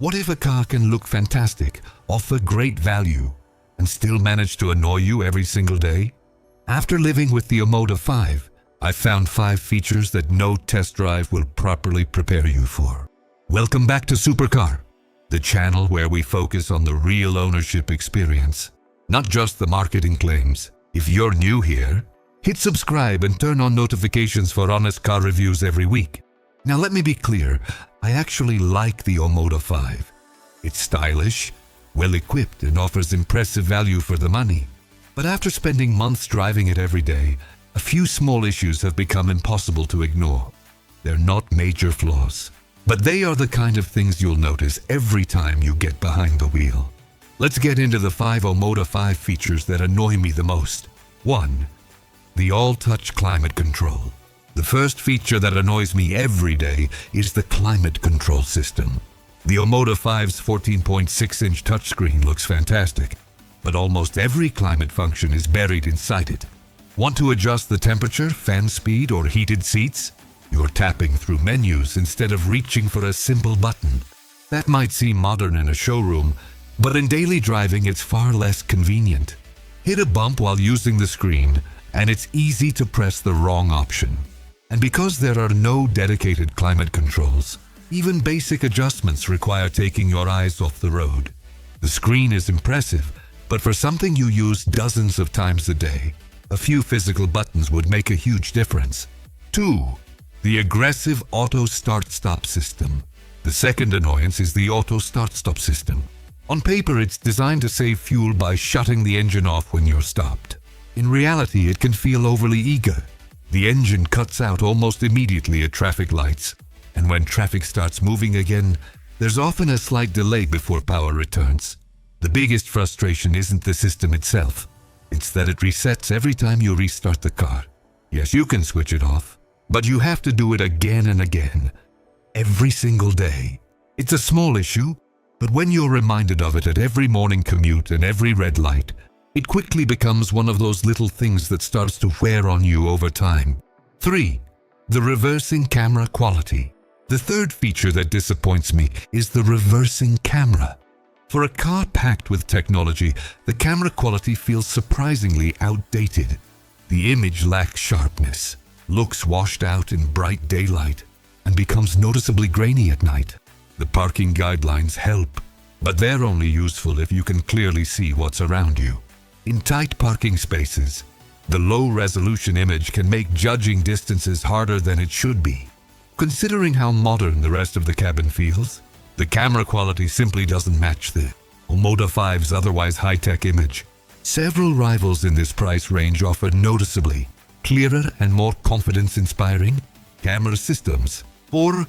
What if a car can look fantastic, offer great value, and still manage to annoy you every single day? After living with the Omoda 5, I found 5 features that no test drive will properly prepare you for. Welcome back to Supercar, the channel where we focus on the real ownership experience, not just the marketing claims. If you're new here, hit subscribe and turn on notifications for honest car reviews every week. Now let me be clear, I actually like the Omoda 5. It's stylish, well-equipped, and offers impressive value for the money. But after spending months driving it every day, a few small issues have become impossible to ignore. They're not major flaws, but they are the kind of things you'll notice every time you get behind the wheel. Let's get into the 5 Omoda 5 features that annoy me the most. 1. The all-touch climate control. The first feature that annoys me every day is the climate control system. The Omoda 5's 14.6-inch touchscreen looks fantastic, but almost every climate function is buried inside it. Want to adjust the temperature, fan speed, or heated seats? You're tapping through menus instead of reaching for a simple button. That might seem modern in a showroom, but in daily driving it's far less convenient. Hit a bump while using the screen, and it's easy to press the wrong option. And because there are no dedicated climate controls, even basic adjustments require taking your eyes off the road. The screen is impressive, but for something you use dozens of times a day, a few physical buttons would make a huge difference. 2. The aggressive auto start-stop system. The second annoyance is the auto start-stop system. On paper, it's designed to save fuel by shutting the engine off when you're stopped. In reality, it can feel overly eager. The engine cuts out almost immediately at traffic lights, and when traffic starts moving again, there's often a slight delay before power returns. The biggest frustration isn't the system itself. It's that it resets every time you restart the car. Yes, you can switch it off, but you have to do it again and again, every single day. It's a small issue, but when you're reminded of it at every morning commute and every red light, it quickly becomes one of those little things that starts to wear on you over time. 3. The reversing camera quality. The third feature that disappoints me is the reversing camera. For a car packed with technology, the camera quality feels surprisingly outdated. The image lacks sharpness, looks washed out in bright daylight, and becomes noticeably grainy at night. The parking guidelines help, but they're only useful if you can clearly see what's around you. In tight parking spaces, the low-resolution image can make judging distances harder than it should be. Considering how modern the rest of the cabin feels, the camera quality simply doesn't match the Omoda 5's otherwise high-tech image. Several rivals in this price range offer noticeably clearer and more confidence-inspiring camera systems. 4.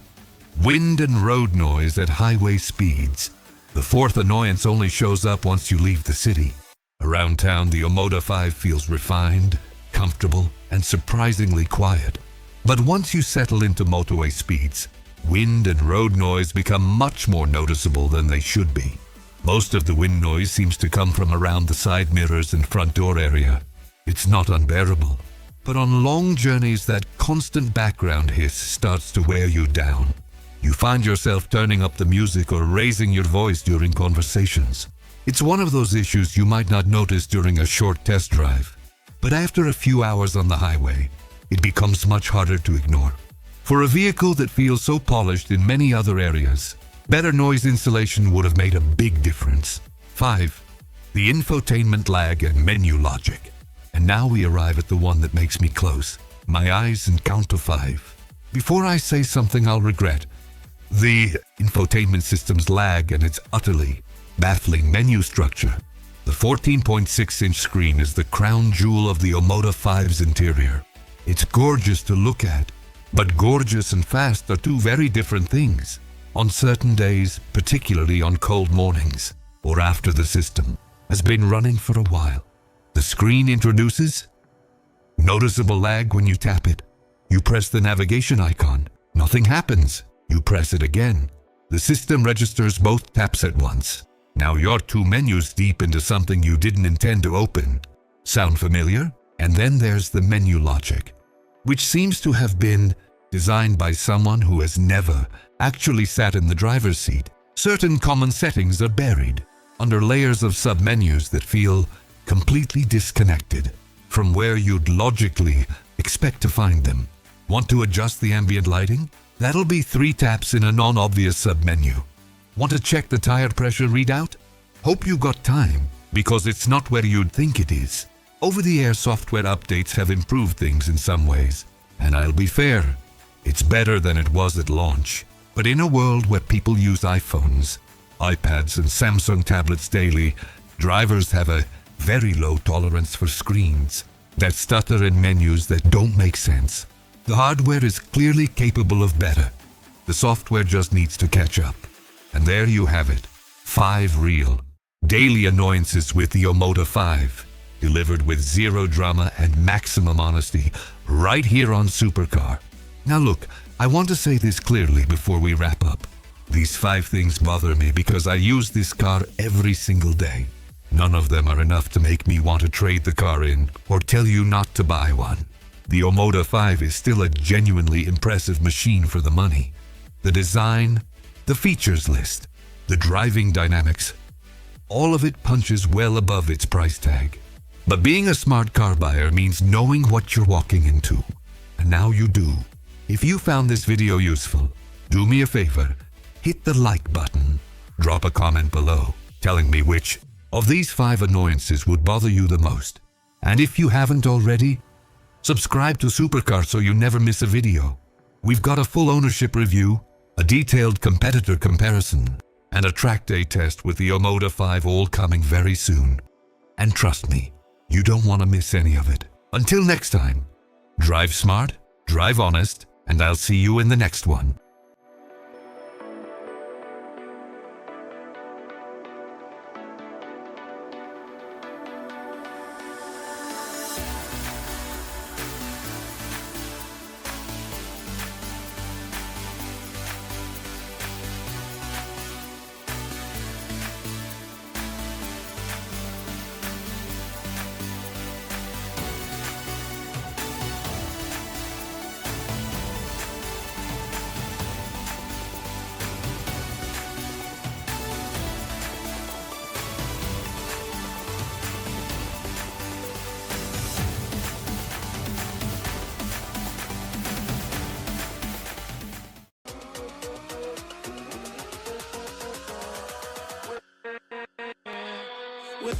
Wind and road noise at highway speeds. The fourth annoyance only shows up once you leave the city. Around town, the Omoda 5 feels refined, comfortable, and surprisingly quiet. But once you settle into motorway speeds, wind and road noise become much more noticeable than they should be. Most of the wind noise seems to come from around the side mirrors and front door area. It's not unbearable, but on long journeys that constant background hiss starts to wear you down. You find yourself turning up the music or raising your voice during conversations. It's one of those issues you might not notice during a short test drive, but after a few hours on the highway, it becomes much harder to ignore. For a vehicle that feels so polished in many other areas, better noise insulation would have made a big difference. 5. The infotainment lag and menu logic. And now we arrive at the one that makes me close my eyes and count to 5. Before I say something I'll regret, the infotainment system's lag and its utterly baffling menu structure. The 14.6-inch screen is the crown jewel of the Omoda 5's interior. It's gorgeous to look at, but gorgeous and fast are two very different things. On certain days, particularly on cold mornings, or after the system has been running for a while, the screen introduces noticeable lag when you tap it. You press the navigation icon, nothing happens. You press it again. The system registers both taps at once. Now you're 2 menus deep into something you didn't intend to open. Sound familiar? And then there's the menu logic, which seems to have been designed by someone who has never actually sat in the driver's seat. Certain common settings are buried under layers of submenus that feel completely disconnected from where you'd logically expect to find them. Want to adjust the ambient lighting? That'll be 3 taps in a non-obvious submenu. Want to check the tire pressure readout? Hope you got time, because it's not where you'd think it is. Over-the-air software updates have improved things in some ways, and I'll be fair, it's better than it was at launch. But in a world where people use iPhones, iPads, and Samsung tablets daily, drivers have a very low tolerance for screens that stutter in menus that don't make sense. The hardware is clearly capable of better. The software just needs to catch up. And there you have it. 5 real, daily annoyances with the Omoda 5, delivered with zero drama and maximum honesty, right here on Supercar. Now look, I want to say this clearly before we wrap up. These 5 things bother me because I use this car every single day. None of them are enough to make me want to trade the car in or tell you not to buy one. The Omoda 5 is still a genuinely impressive machine for the money. The design, the features list, the driving dynamics, all of it punches well above its price tag. But being a smart car buyer means knowing what you're walking into. And now you do. If you found this video useful, do me a favor, hit the like button. Drop a comment below telling me which of these 5 annoyances would bother you the most. And if you haven't already, subscribe to Supercar so you never miss a video. We've got a full ownership review, a detailed competitor comparison, and a track day test with the Omoda 5 all coming very soon. And trust me, you don't want to miss any of it. Until next time, drive smart, drive honest, and I'll see you in the next one. With